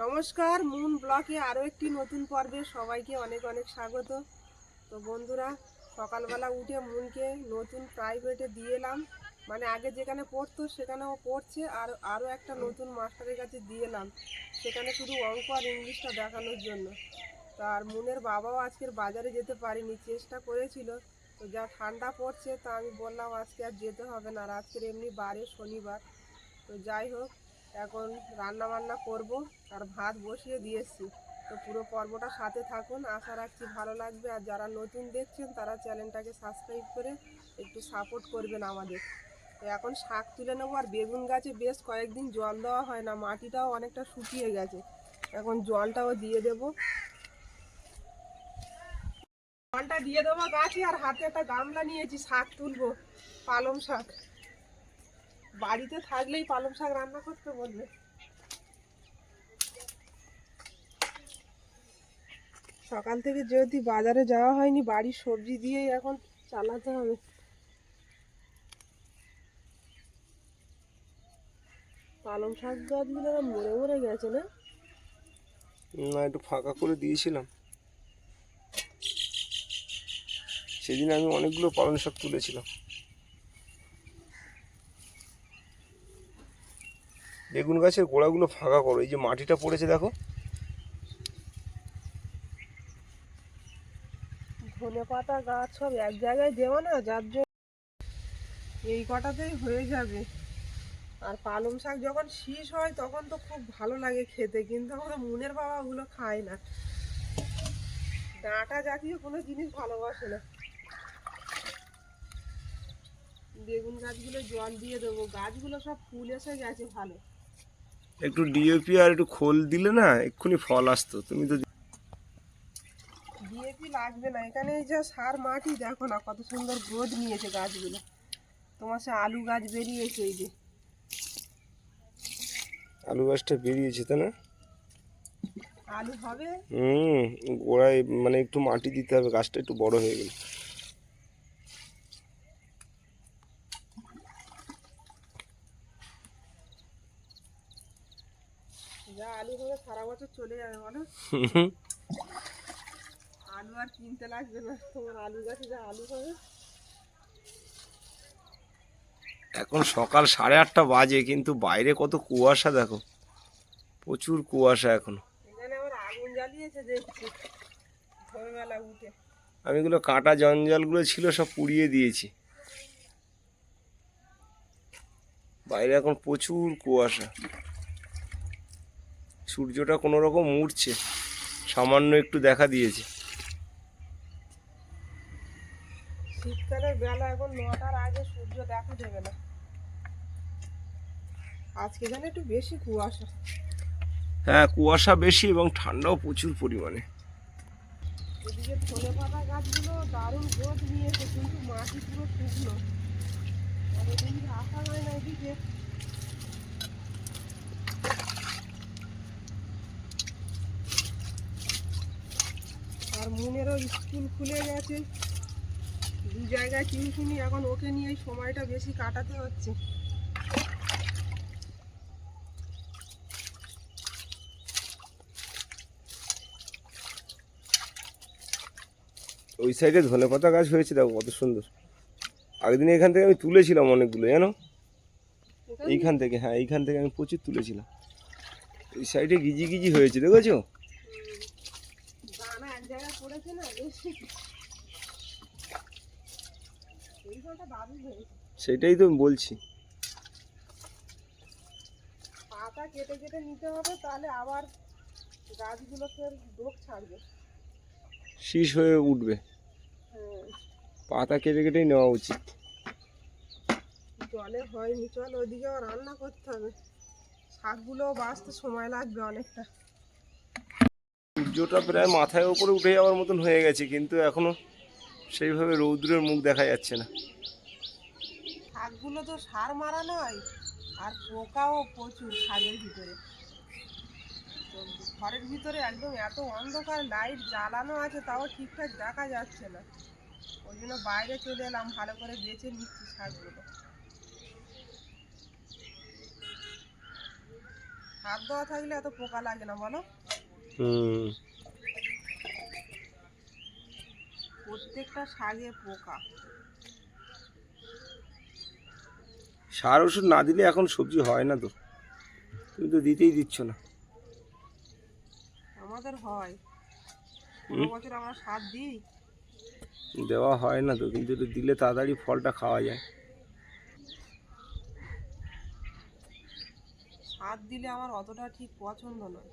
নমস্কার, মুন ব্লকে আরও একটি নতুন পর্বে সবাইকে অনেক অনেক স্বাগত। তো বন্ধুরা, সকালবেলা উঠে মুনকে নতুন প্রাইভেটে দিয়ে এলাম। মানে আগে যেখানে পড়তো সেখানেও পড়ছে, আর আরও একটা নতুন মাস্টারের কাছে দিয়ে এলাম, সেখানে শুধু অঙ্ক আর ইংলিশটা দেখানোর জন্য। তার মুনের বাবাও আজকের বাজারে যেতে পারেনি, চেষ্টা করেছিল। তো যা ঠান্ডা পড়ছে, তা আমি বললাম আজকে আর যেতে হবে না, আর আজকের এমনি বারে শনিবার। তো যাই হোক, এখন রান্না বান্না করব, আর ভাত বসিয়ে দিয়েছি। তো পুরো পর্বটা সাথে থাকুন, আশা রাখছি ভালো লাগবে। আর যারা নতুন দেখছেন তারা চ্যানেলটাকে সাবস্ক্রাইব করে একটু সাপোর্ট করবেন আমাদের। তো এখন শাক তুলে নেবো, আর বেগুন গাছে বেশ কয়েকদিন জল দেওয়া হয় না, মাটিটাও অনেকটা শুকিয়ে গেছে, এখন জলটাও দিয়ে দেবো। জলটা দিয়ে দেবো গাছে, আর হাতে একটা গামলা নিয়েছি, শাক তুলবো, পালং শাক। বাড়িতে থাকলেই পালং শাক রান্না করতে বলবে। সকাল থেকে যেহেতু বাজারে যাওয়া হয়নি, বাড়ির সবজি দিয়েই এখন চালাতে হবে। পালং শাক গাছগুলো মরে মরে গেছে না? না, একটু ফাঁকা করে দিয়েছিলাম। সেদিন আমি অনেকগুলো পালং শাক তুলেছিলাম। বেগুন গাছের গোড়াগুলো ফাঁকা করো, এই যে মাটিটা পড়েছে দেখো। ধনে পাতা গাছ সব এক জায়গায় দেবো না, যার জন্য এই কটাতেই হয়ে যাবে। আর পালং শাক যখন শীষ হয় তখন তো খুব ভালো লাগে খেতে, কিন্তু আমরা মুনের বাবা ওগুলো খায় না, ডাঁটা জাতীয় কোনো জিনিস ভালোবাসে না। বেগুন গাছগুলো জল দিয়ে দেবো, গাছগুলো সব ফুল এসে গেছে ভালো। একটু ডিএপি আর একটু খোল দিলে না এক্ষুনি ফল আসতো। তুমি তো ডিএপি লাগবে না, এখানে এই যে সার মাটি দেখো না কত সুন্দর গ্রোথ নিয়েছে গাছগুলো। তোমার সে আলু গাছ বেরিয়েছে, এই যে আলু গাছটা বেরিয়েছে তাই না? আলু হবে। গোড়ায় মানে একটু মাটি দিতে হবে, গাছটা একটু বড় হয়ে গেল। যা আলু হবে সারা বছর চলে যাবে বলো। আলু আর কিনতে লাগবে না, তোমার আলু গাছে যা আলু হবে। এখন সকাল 8:30 বাজে, কিন্তু বাইরে কত কুয়াশা দেখো, প্রচুর কুয়াশা এখন। এখানে আবার আগুন জ্বালিয়েছে দেখছি ভোরবেলা উঠে। আমি এগুলো কাটা জঞ্জালগুলো ছিল সব পুড়িয়ে দিয়েছি। বাইরে এখন প্রচুর কুয়াশা, সূর্যটা কোনো রকম উঠছে, সামান্য একটু দেখা দিয়েছে। শীতকালের বেলা এখন 9টার আগে সূর্য দেখা দেবে না। আজকে যেন একটু বেশি কুয়াশা। হ্যাঁ, কুয়াশা বেশি এবং ঠান্ডাও প্রচুর পরিমাণে। এদিকে ধনে পাতা গাছগুলো দারুণ গ্রোথ নিয়েছে, কিন্তু মাটি পুরো শুকনো, আর এদিকে রাখা হয় না এদিকে। আর মুনেরও স্কুল খুলে গেছে, দু জায়গায় টিউশনি, এখন ওকে নিয়েই সময়টা বেশি কাটাতে হচ্ছে। ওই সাইডে ধনেপাতা গাছ হয়েছে দেখো কত সুন্দর। আগের দিন এখান থেকে আমি তুলেছিলাম অনেকগুলো, জানো? এইখান থেকে, হ্যাঁ এইখান থেকে আমি প্রচুর তুলেছিলাম। এই সাইডে গিজি গিজি হয়েছে দেখেছো? দানা এক জায়গায় পড়েছে না বেশি, এই ফলটা দারুণ হয়েছে। সেটাই তো বলছি। পাতা কেটে কেটে নিতে হবে, তাহলে আবার গাছগুলো ফের ডোক ছাড়বে। শীষ হয়ে উঠবে। হ্যাঁ, পাতা কেটে কেটেই নেওয়া উচিত। জলে হয়নি, চল ওইদিকে আবার রান্না করতে হবে, শাকগুলোও বাঁচতে সময় লাগবে অনেকটা। সূর্যটা প্রায় মাথায় ওপরে উঠে যাওয়ার মতন হয়ে গেছে, কিন্তু এখনো সেইভাবে রৌদ্রের মুখ দেখা যাচ্ছে না। শাকগুলো তো সার মারা নয়, আর পোকাও প্রচুর শাকের ভিতরে। তো ঘরের ভিতরে একদম এত অন্ধকার, লাইট জ্বালানো আছে তাও ঠিকঠাক দেখা যাচ্ছে না, ওই জন্য বাইরে চলে এলাম, ভালো করে বেছে নিচ্ছি শাকগুলো। হাত দেওয়া থাকলে এত পোকা লাগে না বলো। হুম। প্রত্যেকটা শাকে পোকা। সার ওষুধ না দিলে এখন সবজি হয় না তো, তুমি তো দিতেই দিচ্ছ না। আমাদের হয়, কোনো বছর আমরা সার দিই। দেওয়া হয় না তো, কিন্তু এটা দিলে তাড়াতাড়ি ফলটা খাওয়া যায়। সার দিলে আমার অতটা ঠিক পছন্দ নয়।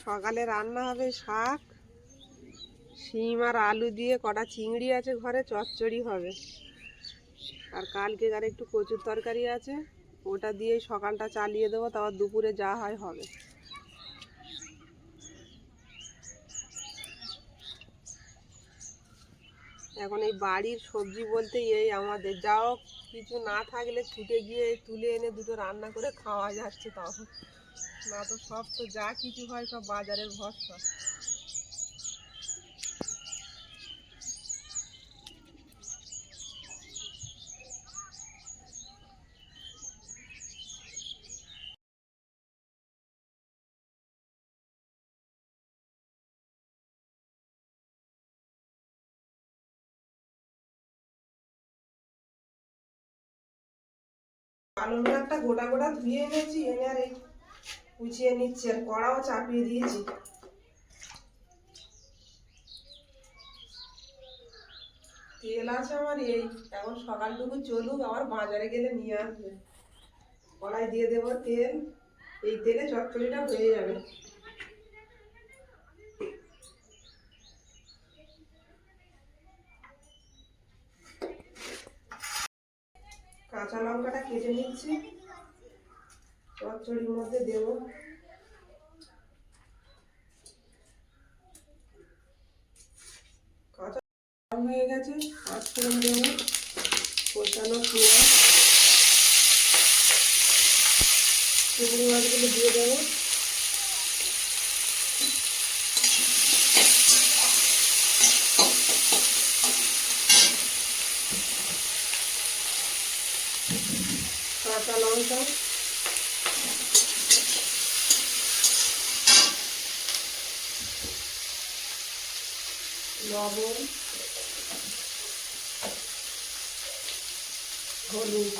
সকালে রান্না হবে শাক, শিম আর আলু দিয়ে, কটা চিংড়ি আছে ঘরে, চচ্চড়ি হবে। আর কালকে আর একটু কচুর তরকারি আছে, ওটা দিয়েই সকালটা চালিয়ে দেবো, তারপর দুপুরে যা হয় হবে। এখন এই বাড়ির সবজি বলতে এই আমাদের, যাও কিছু না থাকলে ছুটে গিয়ে তুলে এনে দুটো রান্না করে খাওয়া যাচ্ছে, তাও না তো সব তো যা কিছু হয় সব বাজারের ভরসা। পালং শাকটা গোটা গোটা ধুয়ে এনেছি, এনে আর এই কুচিয়ে নিচ্ছি, আর কড়াও চাপিয়ে দিয়েছি। তেল আছে আমার এই, এখন সকালটুকু চলুক, আবার বাজারে গেলে নিয়ে আসবে। কড়াই দিয়ে দেবো তেল, এই তেলে চচ্চড়িটা হয়ে যাবে। কাঁচা লঙ্কাটা কেটে নিচ্ছি, চচ্চড়ির মধ্যে দেবো। কাঁচা হয়ে গেছে, পাঁচফোড়ন দেবো, কষানো পেঁয়াজ, চিংড়ি মাছগুলো দিয়ে দেবো। কাঁচা লঙ্কা, লবণ, হলুদ,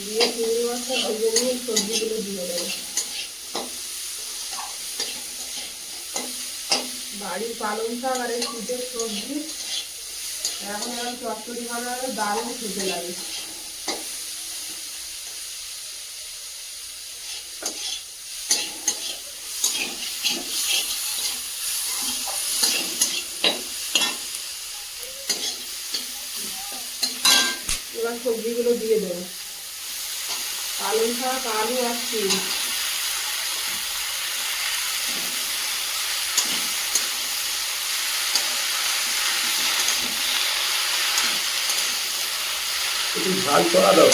দিয়ে চিংড়ি মাছটা ভেজে নিয়ে সবজিগুলো দিয়ে দেবো। বাড়ির পালং শাক আর এই শীতের সবজি, এখন চচ্চড়ি বানালে দারুণ খেতে লাগে। এবার সবজিগুলো দিয়ে দেবো, পালং শাক, আলু আর শিম। একটু ঝাল করা দাও,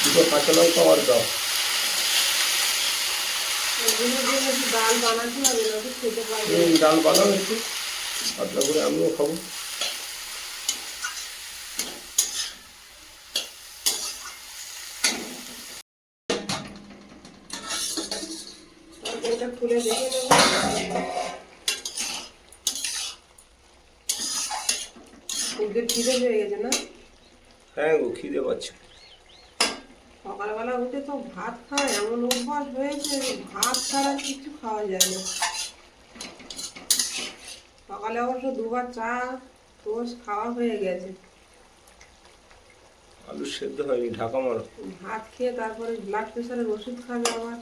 দুটো কাঁচা লঙ্কা আর দাও। এগুলো দিয়ে একটু ডাল বানাতে হবে, না তো খেতে পারবে। ডাল বানাও একটু পাতলা করে, আমিও খাবো। এটা খুলে দেখে নেবো। ওদের খিদে পেয়ে গেছে না? হ্যাঁ গো, খিদে পাচ্ছে। সকালবেলা উঠে তো ভাত খায়, এমন অভ্যাস হয়েছে, ভাত ছাড়া কিছু খাওয়া যায় না। সকালে অবশ্য দুবার চা টোস্ট খাওয়া হয়ে গেছে। আলু সেদ্ধ হয়নি, ঢাকা মারো। ভাত খেয়ে তারপরে ব্লাড প্রেশারের ওষুধ খাবে আবার।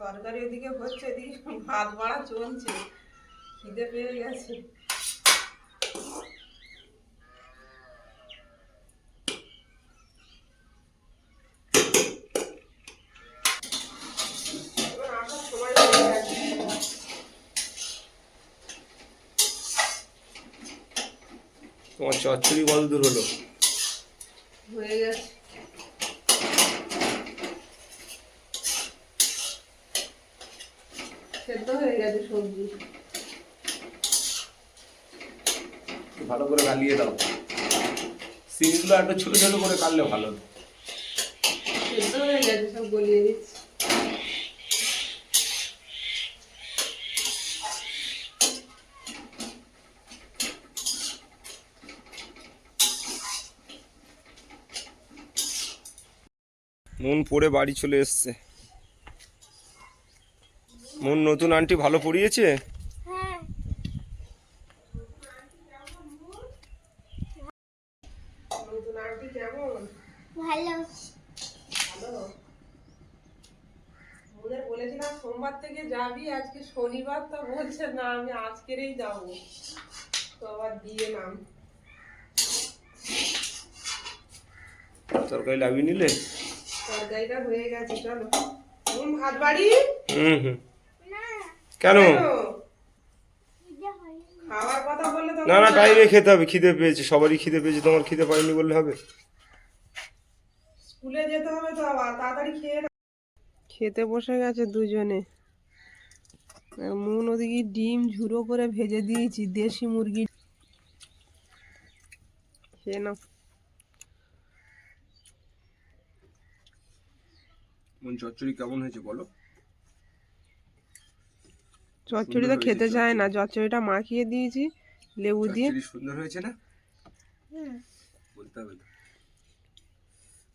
তরকারি ওদিকে হচ্ছে, এদিকে ভাত বাড়া চলছে, খিদে পেয়ে গেছে। এবার আসার সময় হয়ে গেছে। তোমার চচ্চড়ি কত দূর হলো? হয়ে গেছে। সেদ্ধ হয়ে গেছে সবজি। ভালো করে গালিয়ে দাও, সিমগুলো একটু ছোট ছোট করে কাটলে ভালো হতো। সেদ্ধ হয়ে গেছে, সব গলিয়ে দিচ্ছি। মন পড়ে বাড়ি চলে এসছে। মন নতুন আন্টি ভালো পড়িয়েছে? নতুন আন্টি কেমন? ভালো। ভালো। ওদের বলেছিলাম সোমবার থেকে যাবি, আজকে শনিবার, তো বলছে না আমি আজকেরই যাব। তো আবার দিয়ে নাম। তরকারি লাভিয়ে নিলে? তরকারিটা হয়ে গেছে, চলো। ভাত বাড়ি? হুম। কেন? খাওয়ার কথা বললে তো না টাইমে খেতে হবে, খিদে পেয়েছে, সবারই খিদে পেয়েছে, তোমার খিদে পাইনি বললে হবে? স্কুলে যেতে হবে তো, আবার তাড়াতাড়ি খেয়ে না। খেতে বসে গেছে দুজনে। মুন ওদিকে ডিম ঝুড়ো করে ভেজে দিয়েছি, দেশি মুরগি। খেয়ে নাও। মন চচ্চড়ি কেমন হয়েছে বলো? চচ্চড়িটা খেতে চায় না, চচ্চড়িটা মাখিয়ে দিয়েছি লেবু দিয়ে। চচ্চড়ি সুন্দর হয়েছে না? বলতে হবে তো,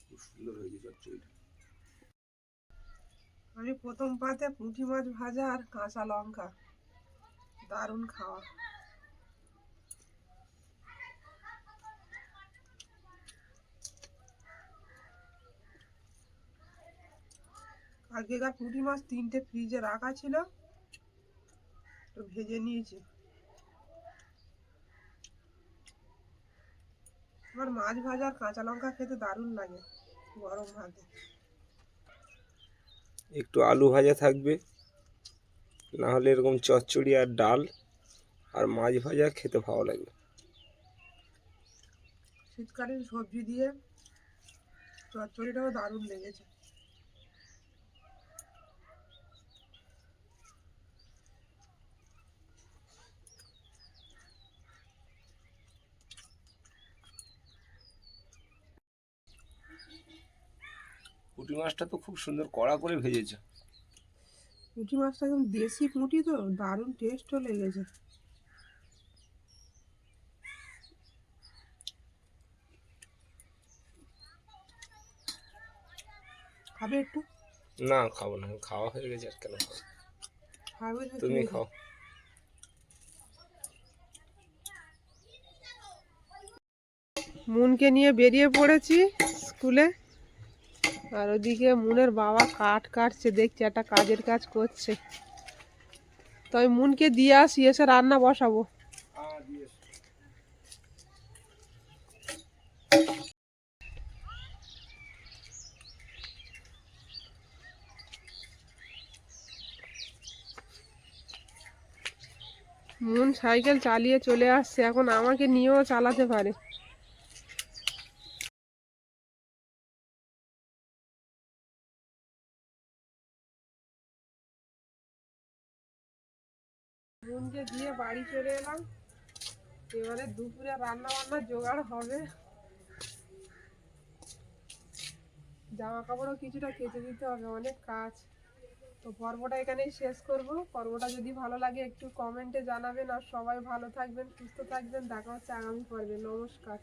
খুব সুন্দর হয়েছে চচ্চড়িটা। আমি প্রথম পাতে পুঁটি মাছ ভাজা আর কাঁচা লঙ্কা, দারুণ খাওয়া। আগেকার পুঁটি মাছ 3টে ফ্রিজে রাখা ছিল, তো ভেজে নিয়েছি। আমার মাছ ভাজা আর কাঁচা লঙ্কা খেতে দারুণ লাগে গরম ভাতে। একটু আলু ভাজা থাকবে, না হলে এরকম চচ্চড়ি আর ডাল আর মাছ ভাজা খেতে ভালো লাগবে। শীতকালীন সবজি দিয়ে চচ্চড়িটাও দারুণ লেগেছে। পুঁটি মাছটা তো খুব সুন্দর কড়া করে ভেজেছে। পুঁটি মাছটা একদম দেশি পুঁটি, তো দারুণ টেস্টও লেগেছে। খাবে একটু? না খাবো না, খাওয়া হয়ে গেছে, আর কেন খাবো? খাবে না? তুমি খাও। মুনকে নিয়ে বেরিয়ে পড়েছি স্কুলে, আর ওদিকে মুনের বাবা কাঠ কাটছে, দেখছি একটা কাজের কাজ করছে। তো আমি মুনকে দিয়ে আসি, এসে রান্না বসাবো। মুন সাইকেল চালিয়ে চলে আসছে, এখন আমাকে নিয়েও চালাতে পারে। মুনকে দিয়ে বাড়ি চলে এলাম, এবারে দুপুরে রান্না বান্না জোগাড় হবে। জামা কাপড়ও কিছুটা কেচে দিতে হবে, অনেক কাজ। তো পর্বটা এখানেই শেষ করব। পর্বটা যদি ভালো লাগে একটু কমেন্টে জানাবেন, আর সবাই ভালো থাকবেন, সুস্থ থাকবেন। দেখা হচ্ছে আগামী পর্বে। নমস্কার।